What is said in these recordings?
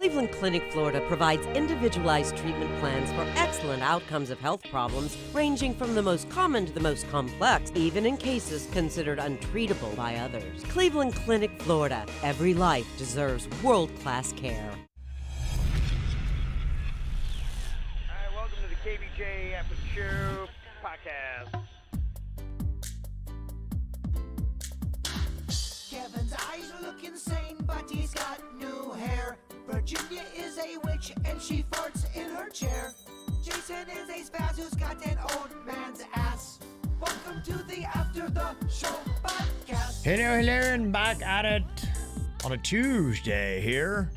Cleveland Clinic, Florida provides individualized treatment plans for excellent outcomes of health problems ranging from the most common to the most complex, even in cases considered untreatable by others. Cleveland Clinic, Florida. Every life deserves world-class care. Hi, welcome to the KVJ ATS Podcast. Kevin's eyes are looking sane, but he's got new hair. Virginia is a witch and she farts in her chair. Jason is a spaz who's got an old man's ass. Welcome to the After the Show Podcast. Hello, and back at it on a Tuesday here.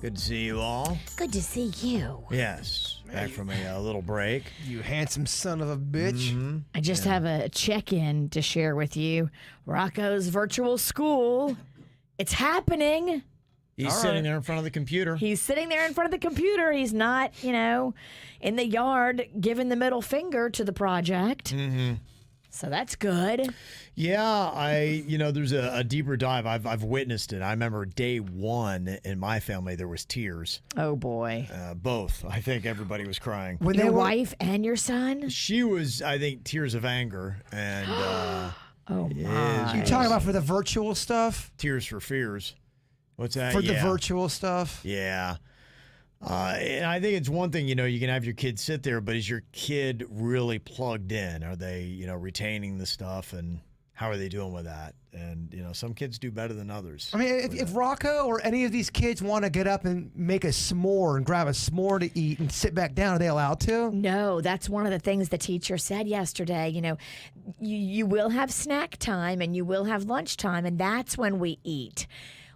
Good to see you all. Good to see you. Yes, back from a little break. You handsome son of a bitch. Mm-hmm. I just have a check-in to share with you. Rocco's virtual school. It's happening. He's sitting there in front of the computer. He's sitting there in front of the computer. He's not, in the yard giving the middle finger to the project. Mm-hmm. So that's good. Yeah, there's a deeper dive. I've witnessed it. I remember day one in my family, there was tears. Oh, boy. Both. I think everybody was crying. When your wife and your son? She was, I think, tears of anger. And oh, my. You talking about for the virtual stuff? Tears for fears. What's that? For the virtual stuff? Yeah. And I think it's one thing, you can have your kid sit there, but is your kid really plugged in? Are they, retaining the stuff, and how are they doing with that? And, some kids do better than others. I mean, if Rocco or any of these kids want to get up and make a s'more and grab a s'more to eat and sit back down, are they allowed to? No, that's one of the things the teacher said yesterday. You will have snack time and you will have lunch time, and that's when we eat.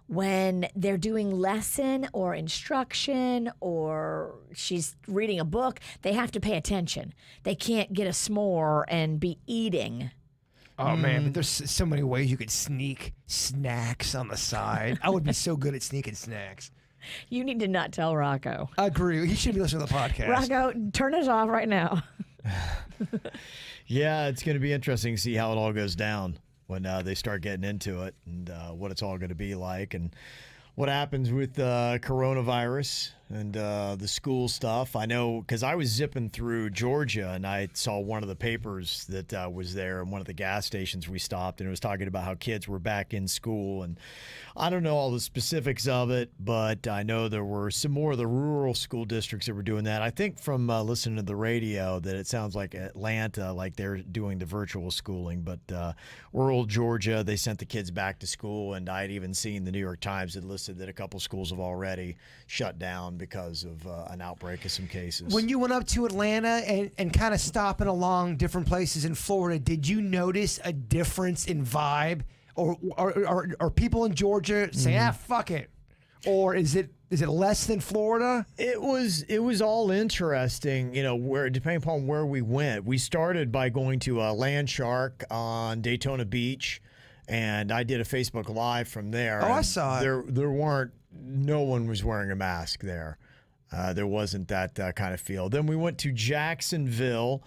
When they're doing lesson or instruction or she's reading a book, they have to pay attention. They can't get a s'more and be eating. Oh, man, but there's so many ways you could sneak snacks on the side. I would be so good at sneaking snacks. You need to not tell Rocco. I agree. He should be listening to the podcast. Rocco, turn it off right now. Yeah, it's going to be interesting to see how it all goes down when they start getting into it, and what it's all going to be like, and what happens with coronavirus and the school stuff. I know because I was zipping through Georgia, and I saw one of the papers that was there in one of the gas stations we stopped, and it was talking about how kids were back in school. And I don't know all the specifics of it, but I know there were some more of the rural school districts that were doing that. I think from listening to the radio that it sounds like Atlanta, like they're doing the virtual schooling, but rural Georgia, they sent the kids back to school. And I'd even seen the New York Times had listed that a couple schools have already shut down because of an outbreak of some cases. When you went up to Atlanta and kind of stopping along different places in Florida, did you notice a difference in vibe? Or are people in Georgia saying, fuck it? Or is it less than Florida? It was all interesting, where depending upon where we went. We started by going to Land Shark on Daytona Beach, and I did a Facebook Live from there. Oh, I saw it. No one was wearing a mask there. There wasn't that kind of feel. Then we went to Jacksonville,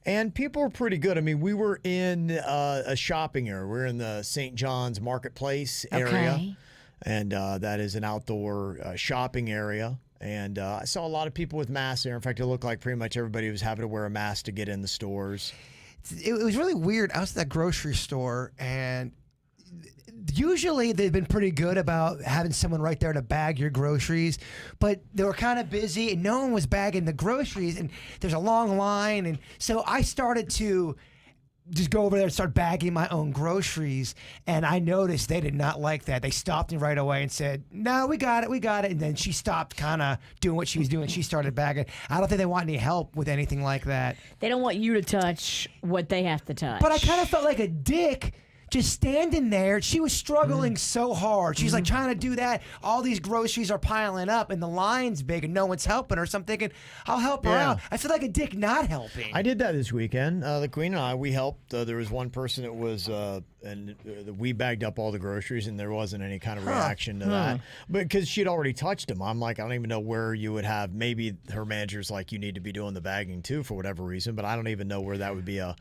and people were pretty good. I mean, we were in a shopping area. We're in the St. John's Marketplace area. Okay. And that is an outdoor shopping area. And I saw a lot of people with masks there. In fact, it looked like pretty much everybody was having to wear a mask to get in the stores. It was really weird. I was at that grocery store, and usually they've been pretty good about having someone right there to bag your groceries, but they were kind of busy and no one was bagging the groceries, and there's a long line. And so I started to just go over there and start bagging my own groceries, and I noticed they did not like that. They stopped me right away and said, no, we got it. And then she stopped kind of doing what she was doing. She started bagging. I don't think they want any help with anything like that. They don't want you to touch what they have to touch. But I kind of felt like a dick just standing there. She was struggling so hard. She's like trying to do that. All these groceries are piling up and the line's big and no one's helping her. So I'm thinking, I'll help her out. I feel like a dick not helping. I did that this weekend. The Queen and I, we helped. There was one person that was, we bagged up all the groceries, and there wasn't any kind of reaction to that. But because she'd already touched them, I'm like, I don't even know where you would have. Maybe her manager's like, you need to be doing the bagging too for whatever reason, but I don't even know where that would be a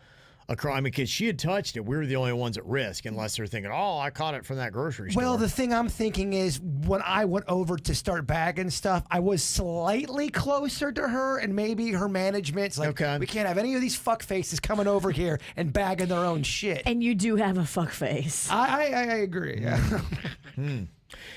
I mean, because she had touched it. We were the only ones at risk, unless they're thinking, oh, I caught it from that grocery store. Well, the thing I'm thinking is when I went over to start bagging stuff, I was slightly closer to her, and maybe her management's like, Okay. we can't have any of these fuck faces coming over here and bagging their own shit. And you do have a fuck face. I agree. Yeah.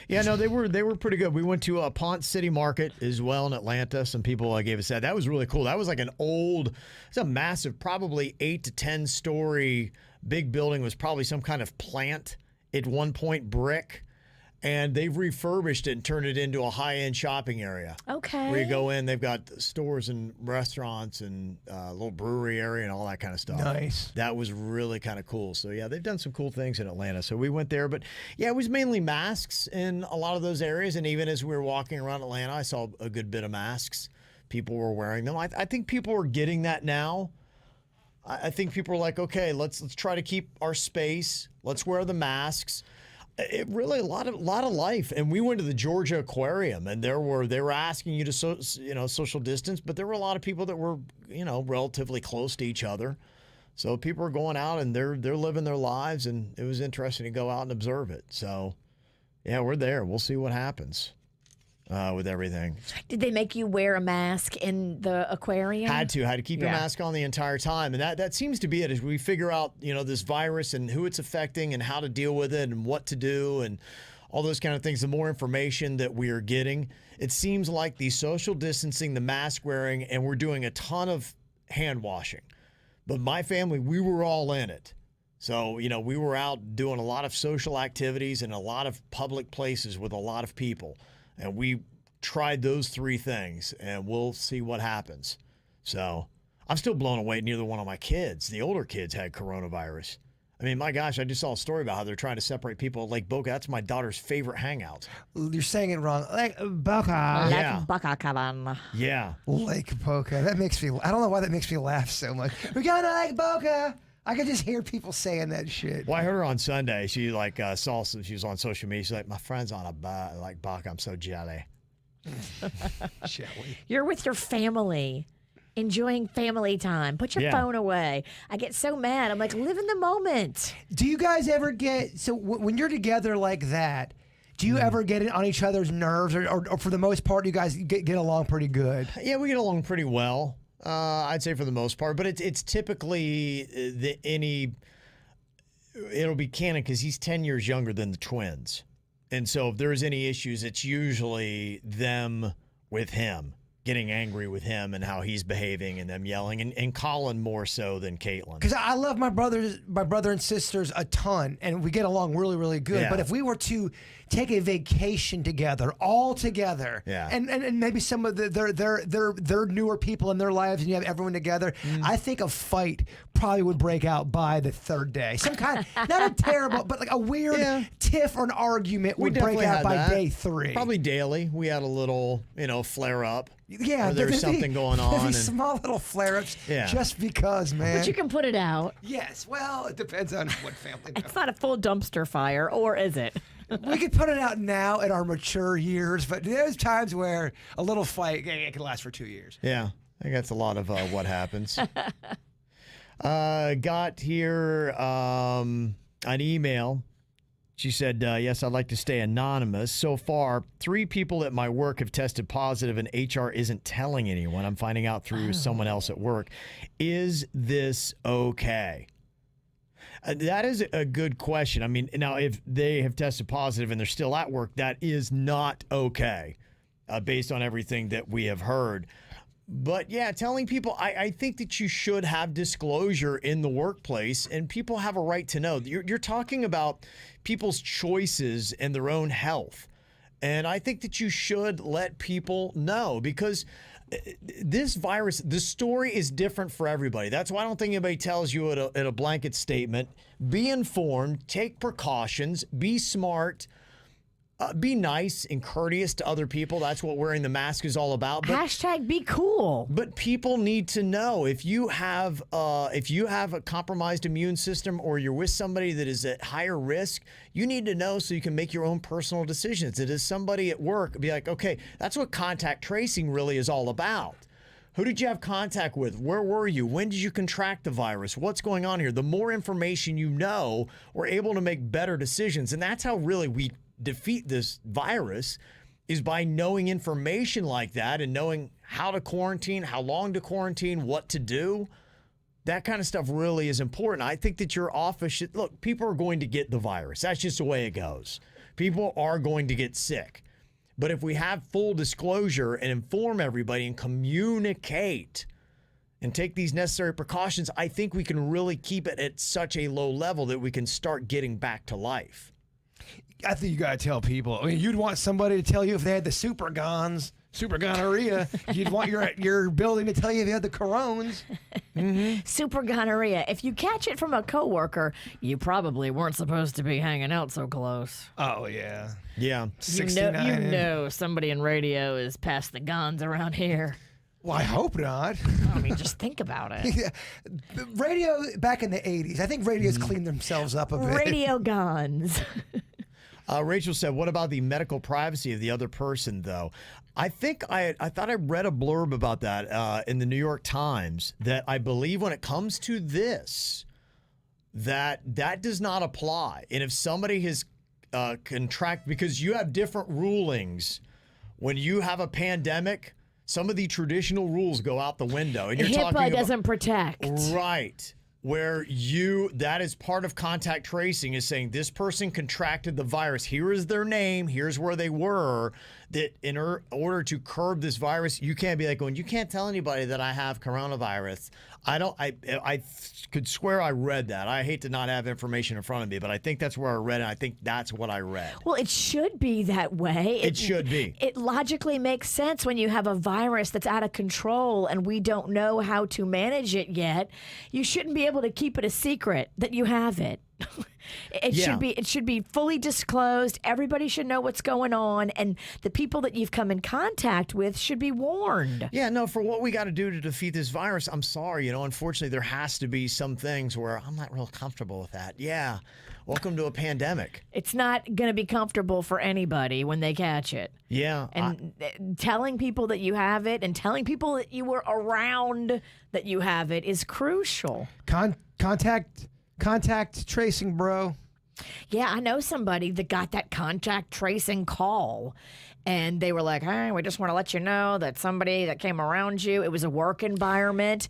Yeah, no, they were pretty good. We went to a Ponce City Market as well in Atlanta. Some people gave us that. That was really cool. That was like it's a massive, probably 8 to 10 story big building. It was probably some kind of plant at one point, brick. And they've refurbished it and turned it into a high-end shopping area. Okay. Where you go in, they've got stores and restaurants and a little brewery area and all that kind of stuff. Nice. That was really kind of cool. So, yeah, they've done some cool things in Atlanta. So we went there. But, yeah, it was mainly masks in a lot of those areas. And even as we were walking around Atlanta, I saw a good bit of masks. People were wearing them. I think people are getting that now. I think people are like, okay, let's try to keep our space. Let's wear the masks. It really a lot of life, and we went to the Georgia Aquarium, and they were asking you to social distance, but there were a lot of people that were relatively close to each other, so people are going out and they're living their lives, and it was interesting to go out and observe it. So, yeah, we're there. We'll see what happens with everything. Did they make you wear a mask in the aquarium? Had to keep your mask on the entire time. And that seems to be it as we figure out, this virus and who it's affecting and how to deal with it and what to do and all those kind of things. The more information that we are getting, it seems like the social distancing, the mask wearing, and we're doing a ton of hand washing. But my family, we were all in it. So, we were out doing a lot of social activities in a lot of public places with a lot of people. And we tried those 3 things, and we'll see what happens. So I'm still blown away. Neither one of my kids, the older kids, had coronavirus. I mean, my gosh, I just saw a story about how they're trying to separate people at Lake Boca. That's my daughter's favorite hangout. You're saying it wrong. Lake Boca. Yeah. Boca Cabana. Yeah. Lake Boca. That makes me, I don't know why that makes me laugh so much. We're going to Lake Boca. I could just hear people saying that shit. Well, I heard her on Sunday. She saw some, she was on social media. She's like, my friend's on a Baca. I'm so jelly. Jelly. You're with your family, enjoying family time. Put your phone away. I get so mad. I'm like, live in the moment. Do you guys ever when you're together like that, do you ever get it on each other's nerves, or for the most part, you guys get along pretty good? Yeah, we get along pretty well. I'd say for the most part, but it's typically it'll be Cannon because he's 10 years younger than the twins. And so if there's any issues, it's usually them with him, getting angry with him and how he's behaving and them yelling, and Colin more so than Caitlin. Because I love my brother and sisters a ton, and we get along really, really good. Yeah. But if we were to take a vacation together, all together, and maybe some of their newer people in their lives, and you have everyone together, I think a fight probably would break out by the 3rd day. Some kind, not a terrible, but like a weird tiff or an argument would break out by day 3. Probably daily. We had a little, flare up. Yeah, there's something going on. There's small little flare-ups just because, man. But you can put it out. Yes, well, it depends on what family. It's not a full dumpster fire, or is it? We could put it out now in our mature years, but there's times where a little fight it can last for 2 years. Yeah, I think that's a lot of what happens. Got here an email. She said, yes, I'd like to stay anonymous. So far, 3 people at my work have tested positive, and HR isn't telling anyone. I'm finding out through someone else at work. Is this okay? That is a good question. I mean, now, if they have tested positive and they're still at work, that is not okay, based on everything that we have heard. But yeah, telling people, I think that you should have disclosure in the workplace, and people have a right to know. You're talking about people's choices and their own health. And I think that you should let people know, because this virus, the story is different for everybody. That's why I don't think anybody tells you at a blanket statement. Be informed, take precautions, be smart. Be nice and courteous to other people. That's what wearing the mask is all about. But, Hashtag be cool. But people need to know if you have a compromised immune system, or you're with somebody that is at higher risk, you need to know so you can make your own personal decisions. It is somebody at work be like, okay, that's what contact tracing really is all about. Who did you have contact with? Where were you? When did you contract the virus? What's going on here? The more information you know, we're able to make better decisions. And that's how really we defeat this virus, is by knowing information like that and knowing how to quarantine, how long to quarantine, what to do. That kind of stuff really is important. I think that your office should, look, people are going to get the virus. That's just the way it goes. People are going to get sick. But if we have full disclosure and inform everybody and communicate and take these necessary precautions, I think we can really keep it at such a low level that we can start getting back to life. I think you gotta tell people. I mean, you'd want somebody to tell you if they had the super gonorrhea. You'd want your building to tell you if they had the corones. Super gonorrhea. If you catch it from a coworker, you probably weren't supposed to be hanging out so close. Oh yeah, Yeah. 69. You know somebody in radio is past the guns around here. Well, I hope not. I mean, just think about it. Yeah. The radio back in the 80s. I think radios cleaned themselves up a bit. Radio guns. Rachel said, what about the medical privacy of the other person, though? I think I thought I read a blurb about that in the New York Times, that I believe when it comes to this, that does not apply. And if somebody has contracted, because you have different rulings when you have a pandemic, some of the traditional rules go out the window. And you're talking HIPAA about, doesn't protect. right. Where that is part of contact tracing, is saying this person contracted the virus. Here is their name. Here's where they were. That in order to curb this virus, you can't be like going, you can't tell anybody that I have coronavirus. I could swear I read that. I hate to not have information in front of me, but I think that's where I read it. I think that's what I read. Well, it should be that way. It should be. It logically makes sense when you have a virus that's out of control and we don't know how to manage it yet. You shouldn't be able to keep it a secret that you have it. It should be fully disclosed. Everybody should know what's going on, and the people that you've come in contact with should be warned. Yeah, no, for what we got to do to defeat this virus, I'm sorry, unfortunately there has to be some things where I'm not real comfortable with that. Yeah. Welcome to a pandemic. It's not going to be comfortable for anybody when they catch it. Yeah. And telling people that you have it and telling people that you were around that you have it is crucial. Contact tracing, bro. Yeah, I know somebody that got that contact tracing call. And they were like, hey, we just want to let you know that somebody that came around you, it was a work environment,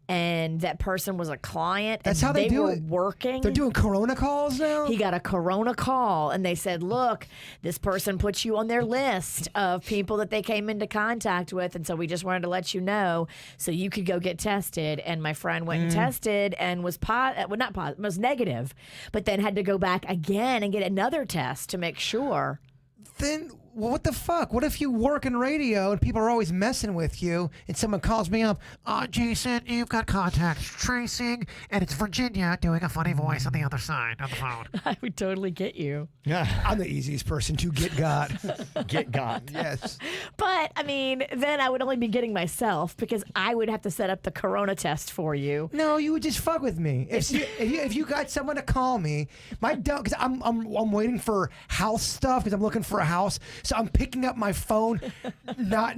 and that person was a client. That's and how they do were it. Working. They're doing corona calls now? He got a corona call, and they said, look, this person put you on their list of people that they came into contact with, and so we just wanted to let you know so you could go get tested. And my friend went and tested and was was negative, but then had to go back again and get another test to make sure. Then what the fuck? What if you work in radio and people are always messing with you and someone calls me up, Jason, you've got contact tracing, and it's Virginia doing a funny voice on the other side of the phone. I would totally get you. Yeah. I'm the easiest person to get got. Get got. Yes. But, I mean, then I would only be getting myself because I would have to set up the corona test for you. No, you would just fuck with me. If you got someone to call me, because I'm waiting for house stuff because I'm looking for a house. So I'm picking up my phone, not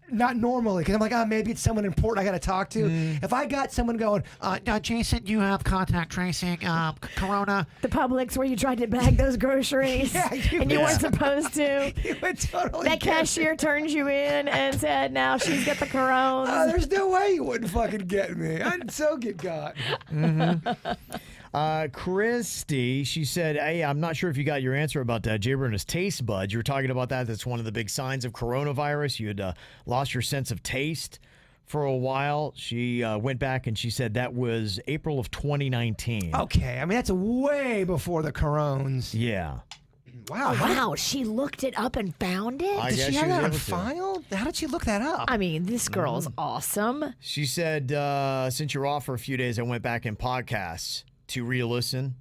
normally, because I'm like, maybe it's someone important I got to talk to. If I got someone going, Jason, you have contact tracing, corona. The Publix where you tried to bag those groceries and you weren't supposed to. You would totally That cashier turns you in and said, now she's got the coronas. there's no way you wouldn't fucking get me. I'd so get got. Christy, she said, hey, I'm not sure if you got your answer about Jaber and his taste buds. You were talking about that. That's one of the big signs of coronavirus. You had lost your sense of taste for a while. She went back and she said that was April of 2019. Okay, I mean, that's way before the corones. Yeah. Wow. Wow, she looked it up and found it? I Did guess she she have was that on able to. file? How did she look that up? I mean, this girl's awesome. She said, since you're off for a few days, I went back in podcasts to re-listen.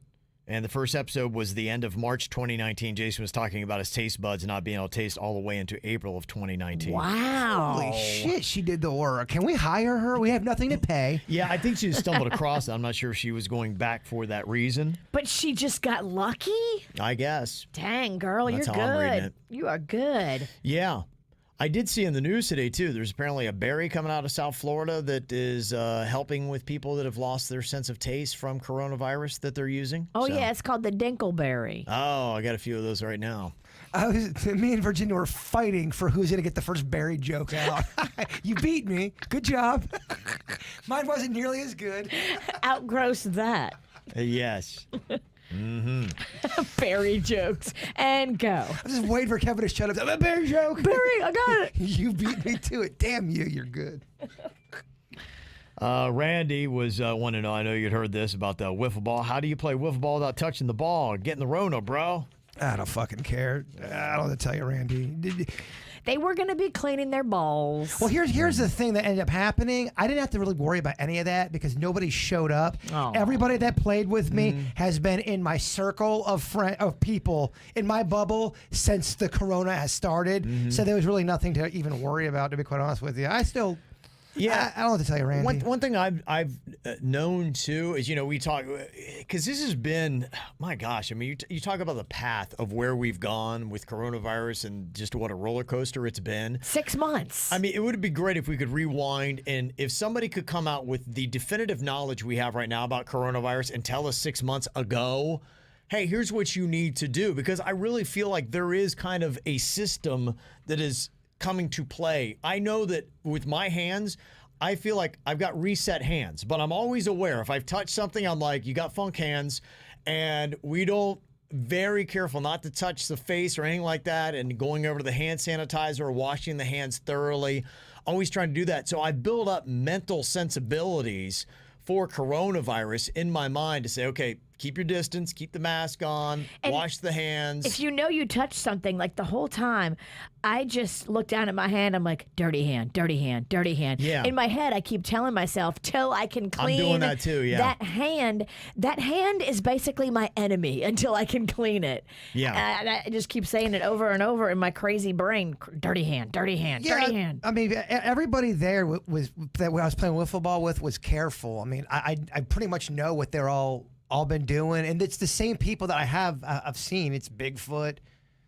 And the first episode was the end of March 2019. Jason was talking about his taste buds not being able to taste all the way into April of 2019. Wow. Holy shit, she did the work. Can we hire her? We have nothing to pay. Yeah, I think she just stumbled across it. I'm not sure if she was going back for that reason. But she just got lucky? I guess. Dang, girl, That's you're how I'm reading good. it. You are good. Yeah. I did see in the news today, too, there's apparently a berry coming out of South Florida that is helping with people that have lost their sense of taste from coronavirus that they're using. Oh, So- yeah, it's called the Dinkleberry. Oh, I got a few of those right now. Me and Virginia were fighting for who's going to get the first berry joke out. You beat me. Good job. Mine wasn't nearly as good. Outgross that. Yes. Berry jokes. And go. I'm just waiting for Kevin to shut up. I'm a berry joke. Berry, I got it. You beat me to it. Damn you. You're good. Randy was wanting to know, I know you'd heard this about the wiffle ball. How do you play wiffle ball without touching the ball? Getting the Rona, bro. I don't fucking care. I don't have to tell you, Randy. They were going to be cleaning their balls. Well, here's the thing that ended up happening. I didn't have to really worry about any of that because nobody showed up. Aw. Everybody that played with me has been in my circle of people in my bubble since the corona has started. So there was really nothing to even worry about, to be quite honest with you. I still... Yeah. I don't have to tell you, Randy. One thing I've known too is, we talk, because this has been, my gosh, I mean, you talk about the path of where we've gone with coronavirus and just what a roller coaster it's been. 6 months. I mean, it would be great if we could rewind and if somebody could come out with the definitive knowledge we have right now about coronavirus and tell us 6 months ago, hey, here's what you need to do. Because I really feel like there is kind of a system that is coming to play. I know that with my hands, I feel like I've got reset hands, but I'm always aware if I've touched something, I'm like, you got funk hands, and we don't very careful not to touch the face or anything like that, and going over to the hand sanitizer or washing the hands thoroughly, always trying to do that. So I build up mental sensibilities for coronavirus in my mind to say, okay, keep your distance, keep the mask on, And wash the hands. if you know you touched something, like the whole time, I just look down at my hand. I'm like, dirty hand, dirty hand, dirty hand. Yeah. In my head, I keep telling myself till I can clean. doing that too, yeah. That hand is basically my enemy until I can clean it. Yeah. And I just keep saying it over and over in my crazy brain. Dirty hand, dirty hand, dirty hand. I mean, everybody there was that I was playing wiffle ball with was careful. I mean, I pretty much know what they're all been doing, and it's the same people that I've seen. It's Bigfoot,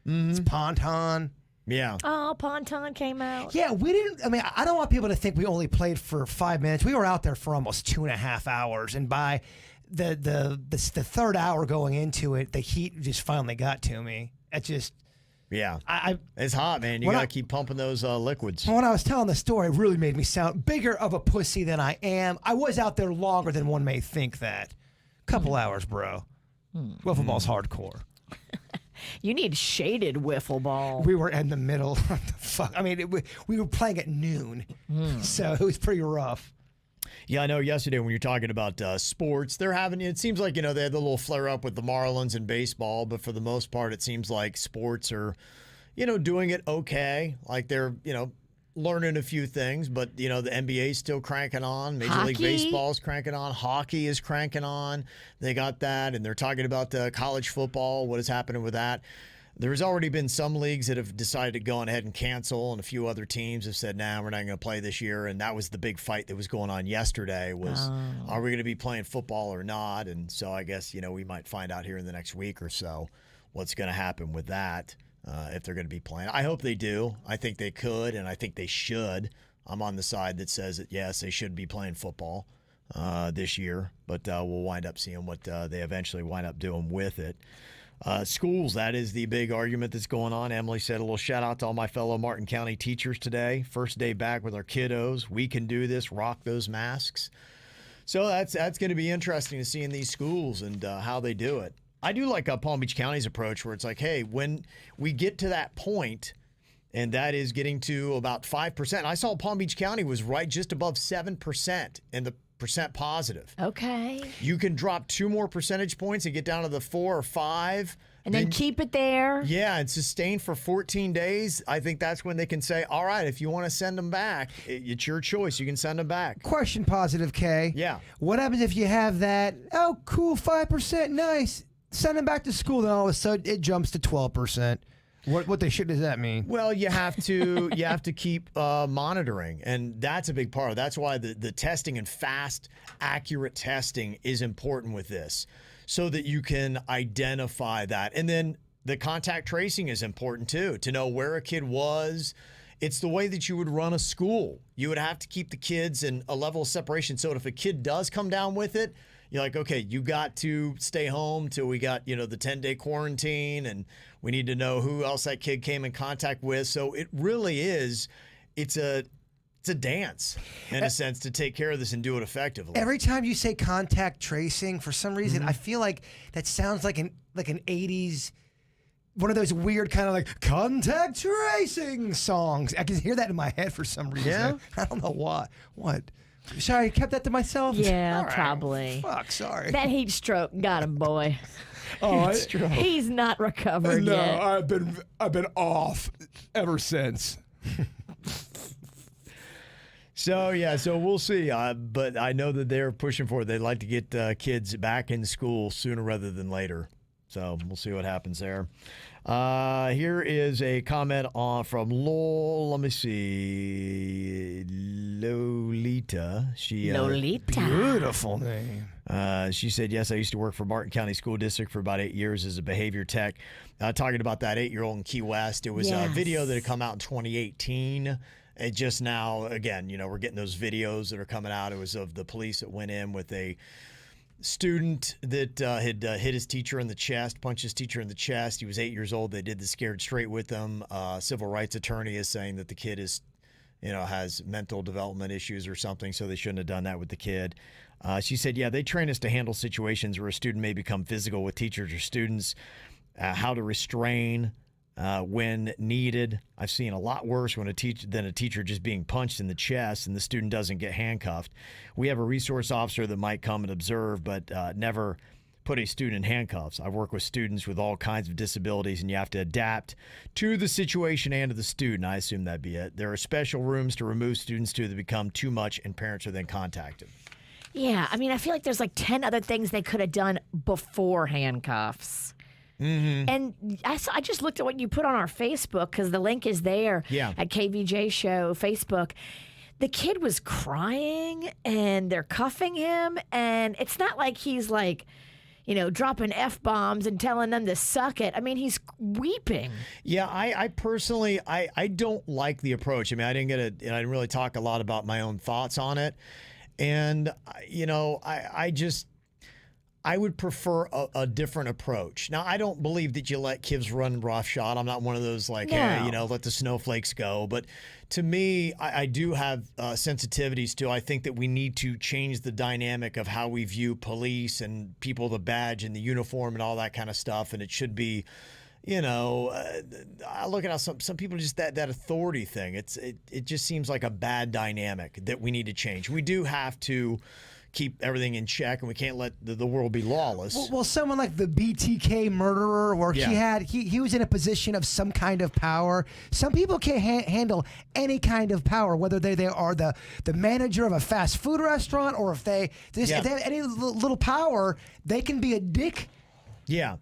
it's Ponton. Yeah. Oh, Ponton came out. Yeah, we didn't. I mean, I don't want people to think we only played for 5 minutes. We were out there for almost 2.5 hours, and by the third hour going into it, the heat just finally got to me. It just. Yeah. I It's hot, man. You When got I- to keep pumping those liquids. When I was telling the story, it really made me sound bigger of a pussy than I am. I was out there longer than one may think that. Couple hours, bro. Wiffle ball's hardcore. You need shaded wiffle ball. We were in the middle. Fuck. I mean, we were playing at noon, so it was pretty rough. Yeah, I know yesterday when you're talking about sports, they're having, it seems like, they had the little flare up with the Marlins and baseball, but for the most part, it seems like sports are, doing it okay. Like they're, learning a few things, but, the NBA's still cranking on. Major League Hockey. Baseball's cranking on. Hockey is cranking on. They got that, and they're talking about college football, what is happening with that. There's already been some leagues that have decided to go on ahead and cancel, and a few other teams have said, nah, we're not going to play this year. And that was the big fight that was going on yesterday was, are we going to be playing football or not? And so I guess, we might find out here in the next week or so what's going to happen with that, if they're going to be playing. I hope they do. I think they could, and I think they should. I'm on the side that says that, yes, they should be playing football this year, but we'll wind up seeing what they eventually wind up doing with it. Schools, that is the big argument that's going on. Emily said a little shout out to all my fellow Martin County teachers today. First day back with our kiddos. We can do this. Rock those masks. So that's going to be interesting to see in these schools and how they do it. I do like Palm Beach County's approach where it's like, hey, when we get to that point, and that is getting to about 5%. I saw Palm Beach County was right just above 7% in the percent positive. Okay. You can drop 2 more percentage points and get down to the 4 or 5. And then keep it there. Yeah, and sustain for 14 days. I think that's when they can say, all right, if you want to send them back, it's your choice. You can send them back. Question, Positive K. Yeah. What happens if you have that? Oh, cool, 5%, nice. Send them back to school, then all of a sudden it jumps to 12%. What the shit does that mean? Well, you have to keep monitoring, and that's a big part of it. That's why the testing and fast, accurate testing is important with this, so that you can identify that. And then the contact tracing is important too, to know where a kid was It's the way that you would run a school. You would have to keep the kids in a level of separation. So if a kid does come down with it, you're like, okay, you got to stay home till we got, the 10-day quarantine, and we need to know who else that kid came in contact with. So it really is, it's a dance in a sense to take care of this and do it effectively. Every time you say contact tracing, for some reason, I feel like that sounds like an 80s, one of those weird kind of like contact tracing songs. I can hear that in my head for some reason. Yeah? I don't know why. What? Sorry, I kept that to myself? Yeah, All right. probably. Fuck, sorry. That heat stroke got him, boy. He's not recovered No, yet. I've been off ever since. So we'll see. But I know that they're pushing for it. They'd like to get kids back in school sooner rather than later. So we'll see what happens there. Here is a comment from let me see, Lolita. Lolita. Beautiful name. She said, yes, I used to work for Martin County School District for about 8 years as a behavior tech. Talking about that 8-year-old in Key West, it was a video that had come out in 2018. And just now, again, we're getting those videos that are coming out. It was of the police that went in with a student that had hit his teacher in the chest, punched his teacher in the chest. He was 8 years old. They did the scared straight with him. Civil rights attorney is saying that the kid is, has mental development issues or something, so they shouldn't have done that with the kid. She said, yeah, they train us to handle situations where a student may become physical with teachers or students, how to restrain when needed. I've seen a lot worse than a teacher just being punched in the chest and the student doesn't get handcuffed. We have a resource officer that might come and observe, but never put a student in handcuffs. I've worked with students with all kinds of disabilities, and you have to adapt to the situation and to the student. I assume that'd be it. There are special rooms to remove students to that become too much, and parents are then contacted. Yeah, I mean, I feel like there's like 10 other things they could have done before handcuffs. Mm-hmm. And I just looked at what you put on our Facebook because the link is there at KVJ Show Facebook. The kid was crying and they're cuffing him, and it's not like he's like, dropping F-bombs and telling them to suck it. I mean, he's weeping. Yeah, I personally, I don't like the approach. I mean, I didn't really talk a lot about my own thoughts on it. And, I would prefer a different approach. Now, I don't believe that you let kids run roughshod. I'm not one of those hey, let the snowflakes go. But to me, I do have sensitivities to. I think that we need to change the dynamic of how we view police and people, the badge and the uniform and all that kind of stuff. And it should be, I look at how some people just that authority thing. It just seems like a bad dynamic that we need to change. We do have to keep everything in check, and we can't let the world be lawless. Well, someone like the BTK murderer, where he was in a position of some kind of power. Some people can't handle any kind of power, whether they are the manager of a fast food restaurant, or if they have any little power, they can be a dick. Yeah.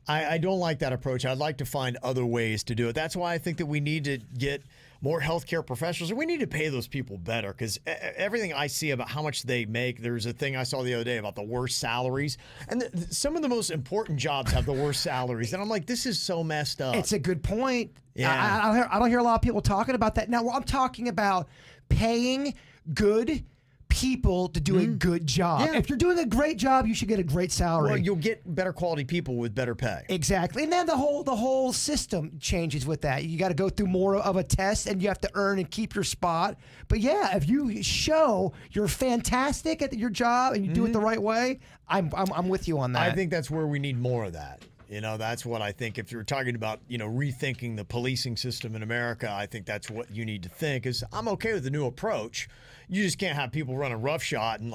I don't like that approach. I'd like to find other ways to do it. That's why I think that we need to get more healthcare professionals, and we need to pay those people better, because everything I see about how much they make, there's a thing I saw the other day about the worst salaries, and some of the most important jobs have the worst salaries, and I'm like, this is so messed up. It's a good point. Yeah. I don't hear a lot of people talking about that. Now, I'm talking about paying good people to do a good job. Yeah. If you're doing a great job, you should get a great salary. Well, you'll get better quality people with better pay. Exactly. And then the whole system changes with that. You got to go through more of a test, and you have to earn and keep your spot. But yeah, if you show you're fantastic at your job and you do it the right way, I'm with you on that. I think that's where we need more of that. That's what I think. If you're talking about, rethinking the policing system in America, I think that's what you need to think. Is I'm okay with the new approach. You just can't have people running roughshod and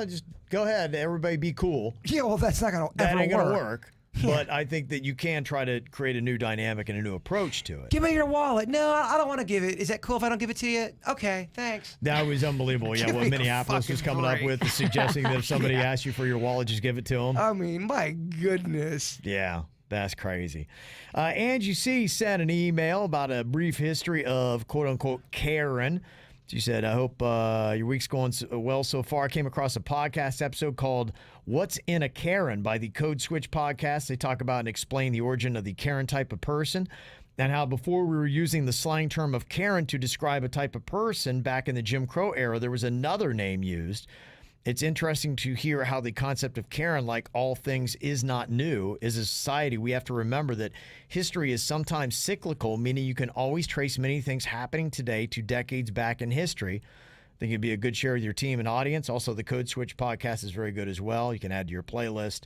just go ahead, everybody be cool. Yeah, well, that's not going to ever work. That ain't going to work. Yeah. But I think that you can try to create a new dynamic and a new approach to it. Give me your wallet. No, I don't want to give it. Is that cool if I don't give it to you? Okay, thanks. That was unbelievable. Yeah, what Minneapolis was coming up with, suggesting that if somebody asks you for your wallet, just give it to them. I mean, my goodness. Yeah. That's crazy. Angie C. sent an email about a brief history of quote-unquote Karen. She said, I hope your week's going well so far. I came across a podcast episode called What's in a Karen by the Code Switch podcast. They talk about and explain the origin of the Karen type of person. and how before we were using the slang term of Karen to describe a type of person back in the Jim Crow era, there was another name used. It's interesting to hear how the concept of Karen, like all things, is not new. As a society, we have to remember that history is sometimes cyclical, meaning you can always trace many things happening today to decades back in history. I think it'd be a good share with your team and audience. Also, the Code Switch podcast is very good as well. You can add to your playlist.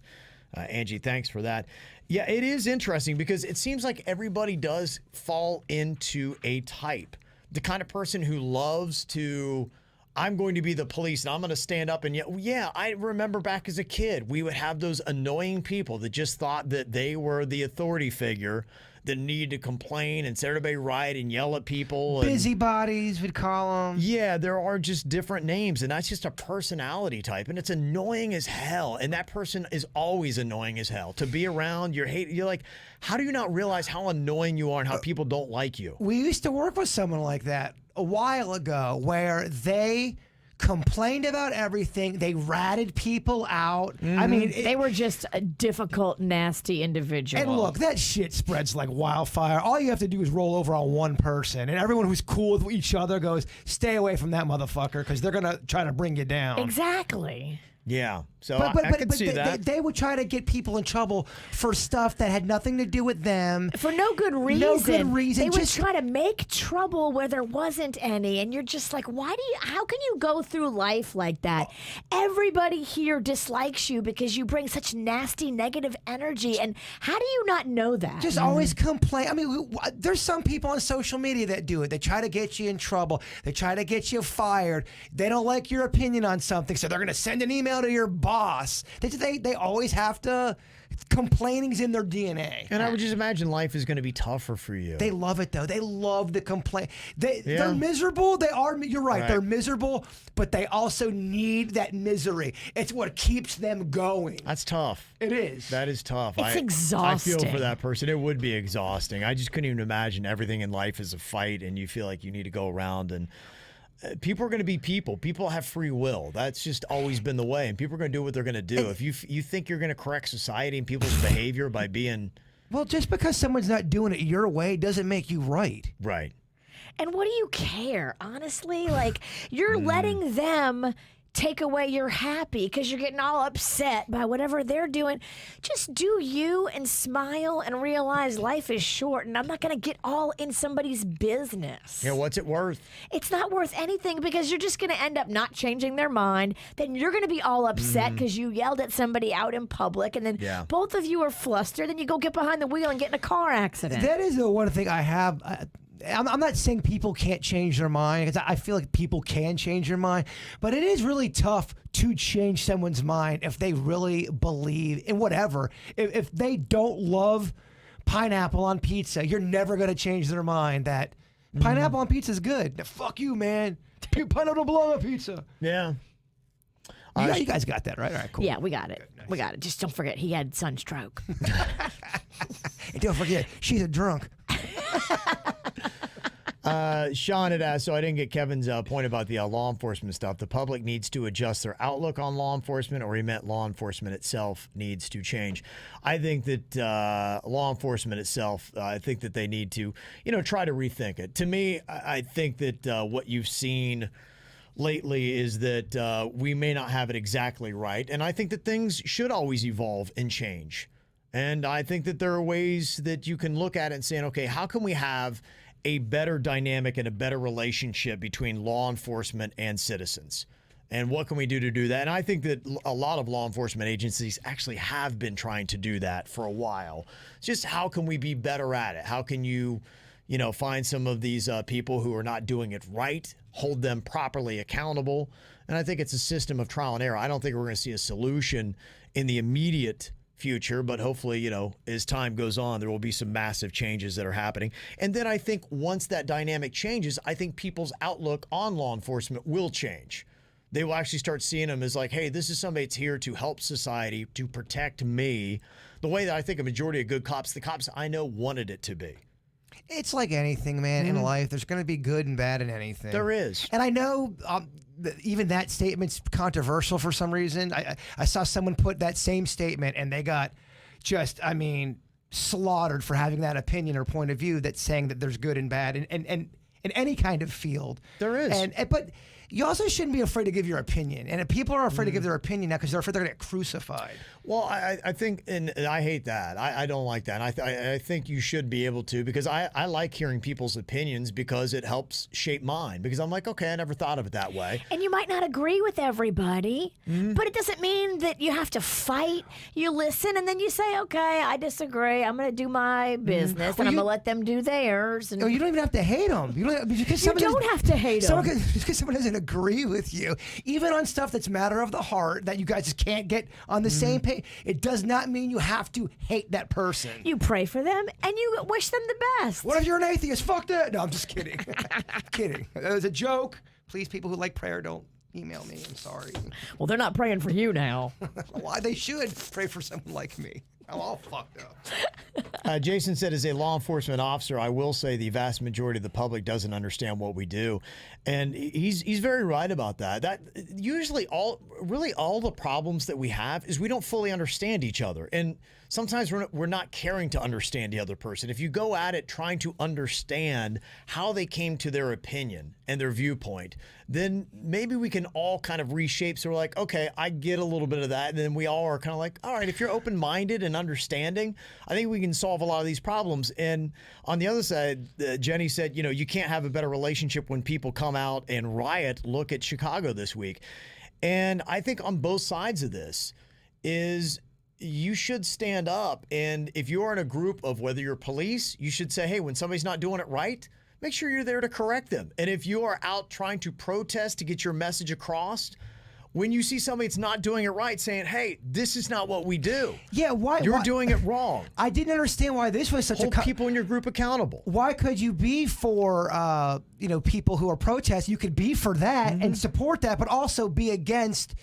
Angie, thanks for that. Yeah, it is interesting because it seems like everybody does fall into a type. The kind of person who loves to, I'm going to be the police and I'm going to stand up and yell. Yeah, I remember back as a kid, we would have those annoying people that just thought that they were the authority figure that needed to complain and set everybody right and yell at people. Busybodies, we'd call them. Yeah, there are just different names, and that's just a personality type, and it's annoying as hell. And that person is always annoying as hell. To be around, you're like, how do you not realize how annoying you are and how people don't like you? We used to work with someone like that a while ago where they complained about everything. They ratted people out. I mean, They were just a difficult, nasty individual. and look, that shit spreads like wildfire. All you have to do is roll over on one person, and everyone who's cool with each other goes, stay away from that motherfucker because they're going to try to bring you down. Exactly. Yeah, so I can see that. They would try to get people in trouble for stuff that had nothing to do with them. For no good reason. No good reason. They would Just- try to make trouble where there wasn't any. And you're just like, how can you go through life like that? Everybody here dislikes you because you bring such nasty, negative energy. And how do you not know that? Just always complain. I mean, there's some people on social media that do it. They try to get you in trouble. They try to get you fired. They don't like your opinion on something, so they're going to send an email to your boss. They always have to. Complaining's in their DNA. And I would just imagine life is going to be tougher for you. They love it though. They love the complaint. They're miserable. You're right. They're miserable, but they also need that misery. It's what keeps them going. That's tough. It is. That is tough. It's I exhausting. feel for that person. It would be exhausting. I just couldn't even imagine everything in life is a fight and you feel like you need to go around and people are going to be people. People have free will. That's just always been the way. And people are going to do what they're going to do. If you think you're going to correct society and people's behavior by being... Well, just because someone's not doing it your way doesn't make you right. Right. And what do you care, honestly? Like, you're letting them take away your happy because you're getting all upset by whatever they're doing. Just do you and smile and realize life is short, and I'm not going to get all in somebody's business. Yeah, what's it worth? It's not worth anything because you're just going to end up not changing their mind. Then you're going to be all upset because you yelled at somebody out in public, and then both of you are flustered. Then you go get behind the wheel and get in a car accident. That is the one thing I have. I'm not saying people can't change their mind because I feel like people can change their mind, but it is really tough to change someone's mind if they really believe in whatever. If they don't love pineapple on pizza, you're never going to change their mind that pineapple on pizza is good. Now, fuck you, man. Pineapple don't belong on pizza. Yeah. You guys got that, right? All right, cool. Yeah, we got it. Nice. We got it. Just don't forget, he had sunstroke. And don't forget, she's a drunk. Sean had asked, so I didn't get Kevin's point about the law enforcement stuff. The public needs to adjust their outlook on law enforcement, or he meant law enforcement itself needs to change. I think that law enforcement itself, I think that they need to, try to rethink it. To me, I think that what you've seen lately is that we may not have it exactly right. And I think that things should always evolve and change. And I think that there are ways that you can look at it and say, okay, how can we have a better dynamic and a better relationship between law enforcement and citizens? And what can we do to do that? And I think that a lot of law enforcement agencies actually have been trying to do that for a while. It's just how can we be better at it? How can you find some of these people who are not doing it right, hold them properly accountable? And I think it's a system of trial and error. I don't think we're going to see a solution in the immediate future, but hopefully, as time goes on, there will be some massive changes that are happening. And then I think once that dynamic changes, I think people's outlook on law enforcement will change. They will actually start seeing them as like, hey, this is somebody that's here to help society, to protect me. The way that I think a majority of good cops, the cops I know, wanted it to be. It's like anything, man, in life. There's going to be good and bad in anything. There is. And I know even that statement's controversial for some reason. I saw someone put that same statement, and they got just, slaughtered for having that opinion or point of view that's saying that there's good and bad and in any kind of field. There is. But you also shouldn't be afraid to give your opinion. And if people are afraid to give their opinion now because they're afraid they're going to get crucified. Well, I think, and I hate that. I don't like that. And I think you should be able to, because I like hearing people's opinions because it helps shape mine. Because I'm like, okay, I never thought of it that way. And you might not agree with everybody, but it doesn't mean that you have to fight. You listen, and then you say, okay, I disagree. I'm going to do my business, and I'm going to let them do theirs. And You don't even have to hate them. You don't have to hate them. Just because someone doesn't agree with you, even on stuff that's matter of the heart that you guys just can't get on the same page, it does not mean you have to hate that person. You pray for them, and you wish them the best. What if you're an atheist? Fuck that. No, I'm just kidding. Kidding. It was a joke. Please, people who like prayer, don't email me. I'm sorry. Well, they're not praying for you now. Why they should pray for someone like me. I'm all fucked up. Jason said, as a law enforcement officer, I will say the vast majority of the public doesn't understand what we do. And he's very right about that. That usually all the problems that we have is we don't fully understand each other. And sometimes we're not caring to understand the other person. If you go at it trying to understand how they came to their opinion and their viewpoint, then maybe we can all kind of reshape. So we're like, okay, I get a little bit of that. And then we all are kind of like, all right, if you're open-minded and understanding, I think we can solve a lot of these problems. And on the other side, Jenny said, you can't have a better relationship when people come out and riot. Look at Chicago this week. And I think on both sides of this is you should stand up. And if you're in a group of whether you're police, you should say, hey, when somebody's not doing it right, make sure you're there to correct them. And if you are out trying to protest to get your message across, when you see somebody that's not doing it right, saying, hey, this is not what we do. Yeah, why? You're doing it wrong. I didn't understand why this was such Hold people in your group accountable. Why could you be for, people who are protesting? You could be for that and support that, but also be against,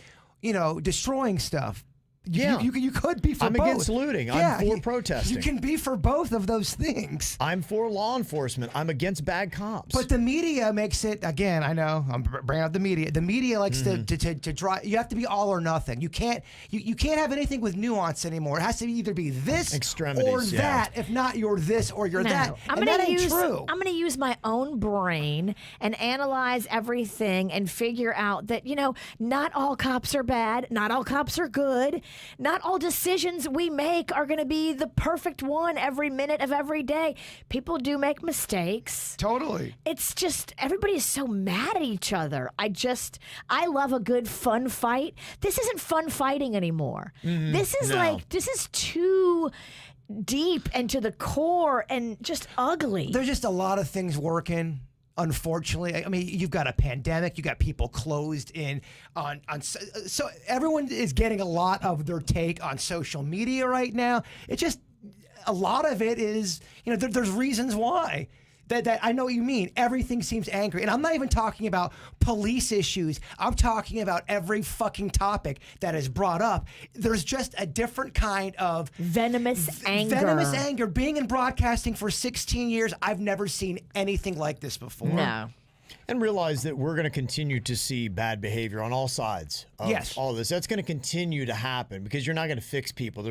destroying stuff. You could be for I'm both. against looting. I'm for protesting. You can be for both of those things. I'm for law enforcement. I'm against bad cops. But the media makes it, again, I know, I'm bringing up the media. The media likes to drive. You have to be all or nothing. You can't have anything with nuance anymore. It has to either be this or that. If not, you're this or you're that. And that ain't true. I'm going to use my own brain and analyze everything and figure out that, not all cops are bad. Not all cops are good. Not all decisions we make are going to be the perfect one every minute of every day. People do make mistakes. Totally. It's just everybody is so mad at each other. I love a good fun fight. This isn't fun fighting anymore. This is too deep and to the core and just ugly. There's just a lot of things working. Unfortunately, I mean, you've got a pandemic, you got people closed in so everyone is getting a lot of their take on social media right now. It's just a lot of it is, there's reasons why. That I know what you mean. Everything seems angry. And I'm not even talking about police issues. I'm talking about every fucking topic that is brought up. There's just a different kind of venomous anger. Venomous anger. Being in broadcasting for 16 years, I've never seen anything like this before. No. And realize that we're going to continue to see bad behavior on all sides of all this. That's going to continue to happen because you're not going to fix people.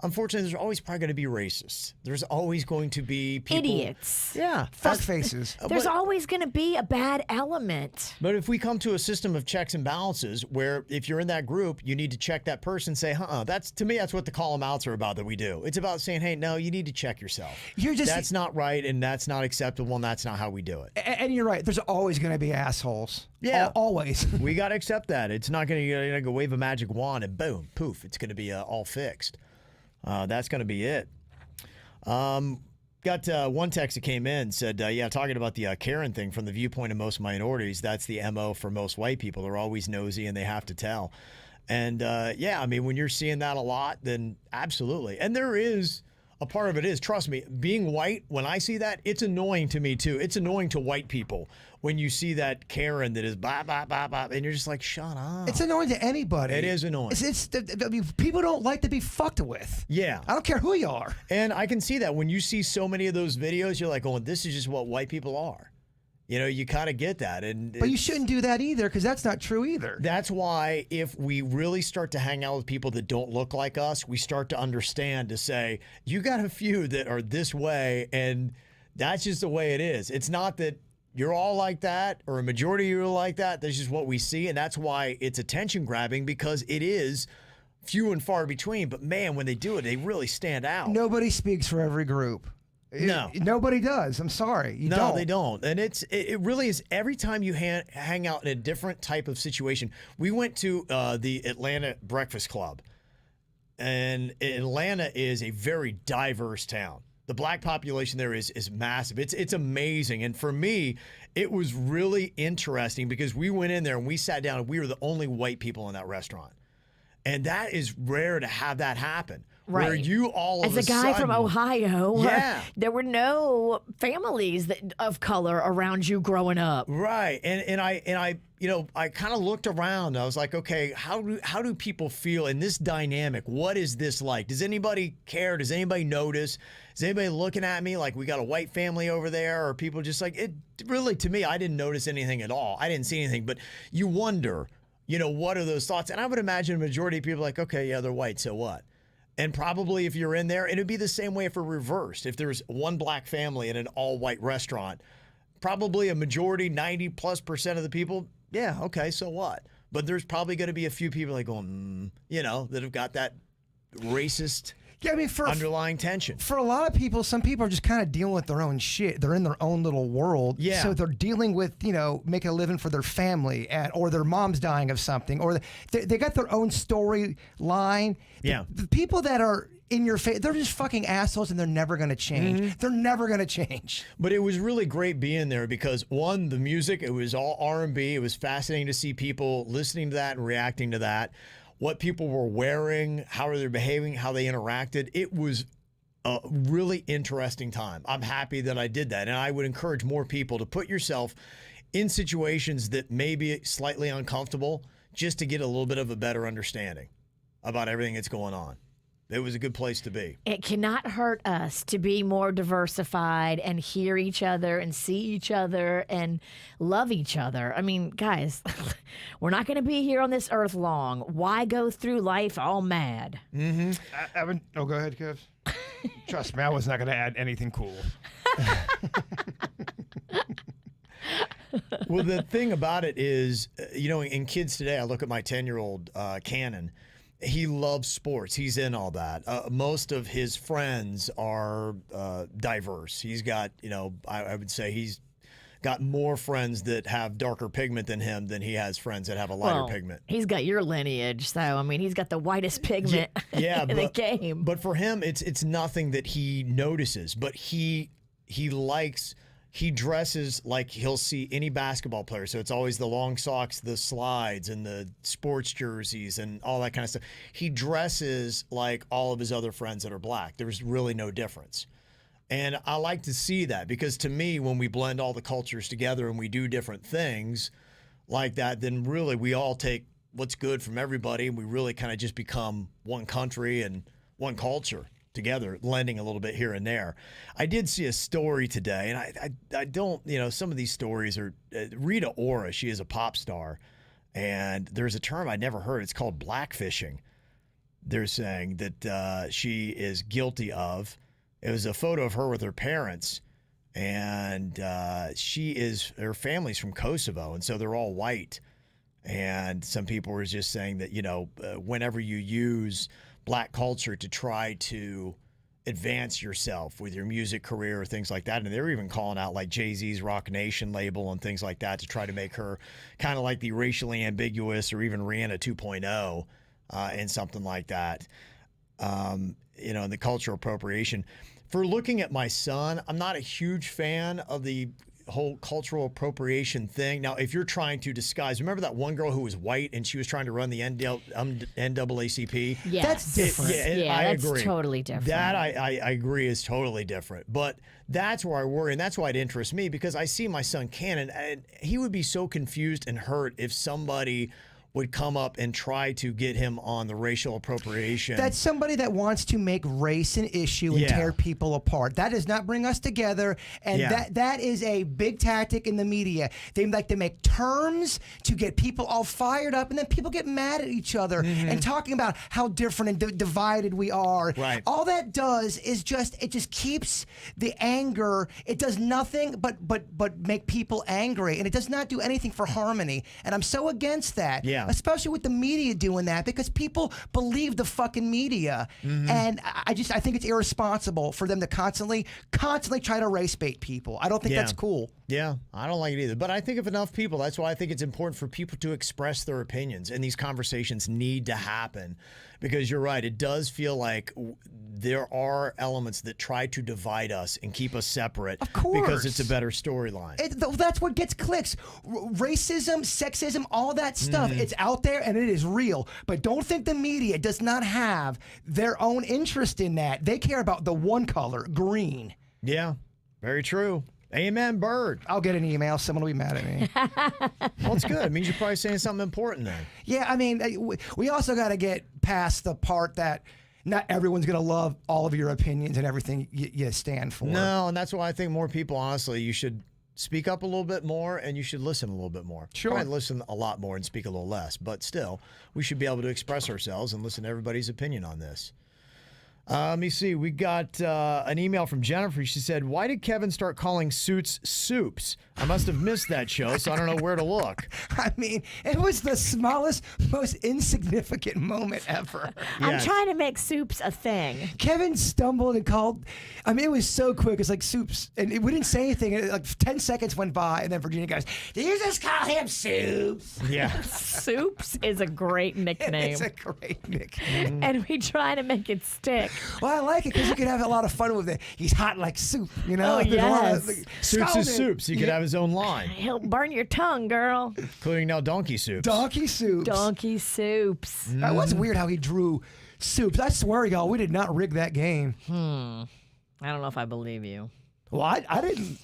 Unfortunately, there's always probably going to be racists. There's always going to be people. Idiots. Yeah. Fuck faces. There's always going to be a bad element. But if we come to a system of checks and balances where if you're in that group, you need to check that person, say, to me, that's what the call them outs are about that we do. It's about saying, hey, no, you need to check yourself. That's not right and that's not acceptable and that's not how we do it. And you're right. There's always going to be assholes. Yeah. Always. We got to accept that. It's not going to go wave a magic wand and boom, poof, it's going to be all fixed. That's going to be it. Got one text that came in, said, talking about the Karen thing from the viewpoint of most minorities, that's the MO for most white people. They're always nosy and they have to tell. And when you're seeing that a lot, then absolutely. And there is a part of it is, trust me, being white, when I see that, it's annoying to me too. It's annoying to white people when you see that Karen that is blah, blah, blah, blah, and you're just like, shut up. It's annoying to anybody. It is annoying. People don't like to be fucked with. Yeah. I don't care who you are. And I can see that when you see so many of those videos, you're like, oh, this is just what white people are. You kind of get that. But you shouldn't do that either, because that's not true either. That's why if we really start to hang out with people that don't look like us, we start to understand to say, you got a few that are this way, and that's just the way it is. It's not that you're all like that or a majority of you are like that. That's just what we see, and that's why it's attention grabbing, because it is few and far between. But, man, when they do it, they really stand out. Nobody speaks for every group. No. Nobody does. I'm sorry. You no, don't. they don't. And it really is every time you hang out in a different type of situation. We went to the Atlanta Breakfast Club, and Atlanta is a very diverse town. The black population there is massive. It's amazing. And for me, it was really interesting because we went in there and we sat down and we were the only white people in that restaurant. And that is rare to have that happen. Right. Where you all of As a guy from Ohio, yeah. there were no families of color around you growing up. Right. And I I kind of looked around. I was like, okay, how do people feel in this dynamic? What is this like? Does anybody care? Does anybody notice? Is anybody looking at me like we got a white family over there? Or people just like it? Really, to me, I didn't notice anything at all. I didn't see anything. But you wonder, what are those thoughts? And I would imagine a majority of people are like, okay, yeah, they're white, so what? And probably if you're in there, and it'd be the same way if it reversed. If there's one black family in an all-white restaurant, probably a majority, 90+% of the people, yeah, okay, so what? But there's probably going to be a few people like going, that have got that racist underlying tension. For a lot of people, some people are just kind of dealing with their own shit. They're in their own little world. Yeah. So they're dealing with, making a living for their family, or their mom's dying of something, or they got their own storyline. Yeah. The people that are in your face, they're just fucking assholes, and they're never going to change. Mm-hmm. They're never going to change. But it was really great being there because, one, the music, it was all R&B. It was fascinating to see people listening to that and reacting to that. What people were wearing, how they were behaving, how they interacted. It was a really interesting time. I'm happy that I did that. And I would encourage more people to put yourself in situations that may be slightly uncomfortable just to get a little bit of a better understanding about everything that's going on. It was a good place to be. It cannot hurt us to be more diversified and hear each other and see each other and love each other. I mean, guys, we're not going to be here on this earth long. Why go through life all mad? Mm-hmm. Evan, go ahead, Kev. Trust me, I was not going to add anything cool. Well, the thing about it is, in kids today, I look at my 10-year-old Cannon. He loves sports. He's in all that. Most of his friends are diverse. He's got, I would say he's got more friends that have darker pigment than him than he has friends that have a lighter pigment. He's got your lineage, so I mean, he's got the whitest pigment in the game. But for him, it's nothing that he notices. But he likes. He dresses like he'll see any basketball player. So it's always the long socks, the slides, and the sports jerseys and all that kind of stuff. He dresses like all of his other friends that are black. There's really no difference. And I like to see that because to me, when we blend all the cultures together and we do different things like that, then really we all take what's good from everybody and we really kind of just become one country and one culture together, blending a little bit here and there. I did see a story today, and I don't, some of these stories are, Rita Ora, she is a pop star, and there's a term I never heard. It's called blackfishing. They're saying that she is guilty of. It was a photo of her with her parents, and her family's from Kosovo, and so they're all white. And some people were just saying that, whenever you use black culture to try to advance yourself with your music career or things like that. And they're even calling out like Jay-Z's Rock Nation label and things like that to try to make her kind of like the racially ambiguous or even Rihanna 2.0 and something like that. And the cultural appropriation. For looking at my son, I'm not a huge fan of the whole cultural appropriation thing. Now, if you're trying to disguise, remember that one girl who was white and she was trying to run the NAACP? Yes. That's different. I that's agree. Totally different. That I agree is totally different. But that's where I worry, and that's why it interests me because I see my son Cannon, and he would be so confused and hurt if somebody would come up and try to get him on the racial appropriation. That's somebody that wants to make race an issue and tear people apart. That does not bring us together, and that is a big tactic in the media. They like to make terms to get people all fired up, and then people get mad at each other and talking about how different and divided we are. Right. All that does is just keeps the anger. It does nothing but make people angry, and it does not do anything for harmony. And I'm so against that. Yeah. Especially with the media doing that, because people believe the fucking media, and I think it's irresponsible for them to constantly try to race bait people. I don't think that's cool. Yeah, I don't like it either. But I think if enough people, that's why I think it's important for people to express their opinions, and these conversations need to happen, because you're right. It does feel like there are elements that try to divide us and keep us separate. Of course. Because it's a better storyline. That's what gets clicks. Racism, sexism, all that stuff. It's out there and it is real. But don't think the media does not have their own interest in that. They care about the one color, green. Yeah, very true. Amen, Bird. I'll get an email. Someone will be mad at me. Well, it's good. It means you're probably saying something important then. Yeah, I mean, we also got to get past the part that not everyone's going to love all of your opinions and everything you stand for. No, and that's why I think more people, honestly, you should speak up a little bit more, and you should listen a little bit more. Sure. Probably listen a lot more and speak a little less, but still, we should be able to express ourselves and listen to everybody's opinion on this. Let me see. We got an email from Jennifer. She said, "Why did Kevin start calling Suits soups? I must have missed that show, so I don't know where to look." I mean, it was the smallest, most insignificant moment ever. I'm trying to make soups a thing. Kevin stumbled and called. I mean, it was so quick. It's like soups. And we didn't say anything. And like 10 seconds went by. And then Virginia goes, "Did you just call him Soups?" Yeah. Soups is a great nickname. It's a great nickname. And we try to make it stick. Well, I like it because you can have a lot of fun with it. He's hot like soup, you know? Oh, There's a lot of, yes. Suits scalded. is soups. He could have his own line, He'll burn your tongue, girl. including now donkey soups. Donkey soups. Donkey soups. That was weird how he drew soups. I swear, y'all, we did not rig that game. I don't know if I believe you. Well, I didn't.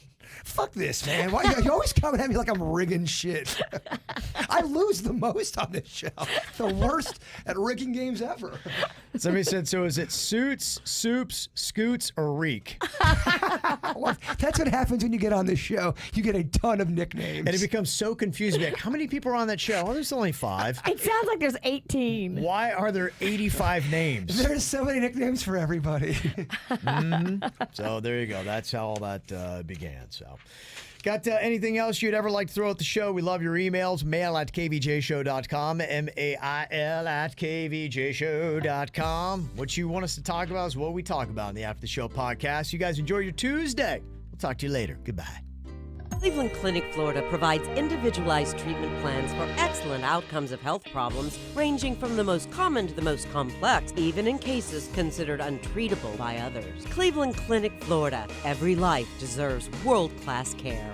Fuck this, man. Why you always coming at me like I'm rigging shit? I lose the most on this show. The worst at rigging games ever. Somebody said, so is it Suits, Soups, Scoots, or Reek? Well, that's what happens when you get on this show. You get a ton of nicknames. And it becomes so confusing. Like, how many people are on that show? Oh, there's only 5. It sounds like there's 18. Why are there 85 names? There's so many nicknames for everybody. So there you go. That's how all that began. So, got anything else you'd ever like to throw at the show? We love your emails. mail@kvjshow.com. mail@kvjshow.com. What you want us to talk about is what we talk about in the After the Show podcast. You guys enjoy your Tuesday. We'll talk to you later. Goodbye. Cleveland Clinic, Florida provides individualized treatment plans for excellent outcomes of health problems, ranging from the most common to the most complex, even in cases considered untreatable by others. Cleveland Clinic, Florida. Every life deserves world-class care.